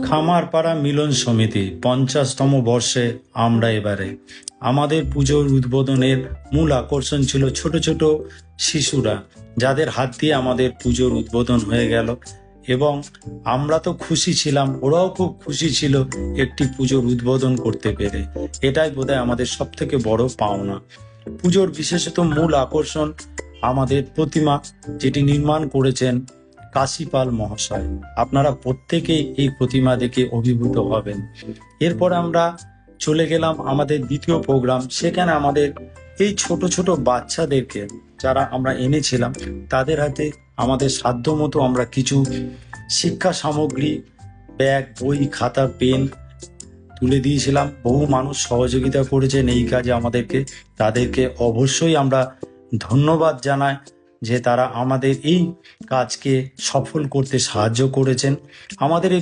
খামারপাড়া মিলন সমিতি 50তম বর্ষে আমরা এবারে আমাদের পুজোর উদ্বোধনের মূল আকর্ষণ ছিল ছোট ছোট শিশুরা, যাদের হাত দিয়ে আমাদের পুজোর উদ্বোধন হয়ে গেল এবং আমরা তো খুশি ছিলাম, ওরাও খুব খুশি ছিল একটি পুজোর উদ্বোধন করতে পেরে। এটাই বোধহয় আমাদের সব থেকে বড় পাওনা। পুজোর বিশেষত মূল আকর্ষণ আমাদের প্রতিমা, যেটি নির্মাণ করেছেন কাশীপাল মহাশয়। আপনারা প্রত্যেকেই এই প্রতিমা দেখে অভিভূত হবেন। এরপর আমরা চলে গেলাম আমাদের দ্বিতীয় প্রোগ্রাম। সেখানে আমাদের এই ছোট ছোট বাচ্চাদেরকে যারা আমরা এনেছিলাম, তাদের হাতে আমাদের সাধ্য মতো আমরা কিছু শিক্ষা সামগ্রী, ব্যাগ, বই, খাতা, পেন তুলে দিয়েছিলাম। বহু মানুষ সহযোগিতা করেছেন এই কাজে আমাদেরকে, তাদেরকে অবশ্যই আমরা ধন্যবাদ জানাই যে তারা আমাদের এই কাজকে সফল করতে সাহায্য করেছেন। আমাদের এই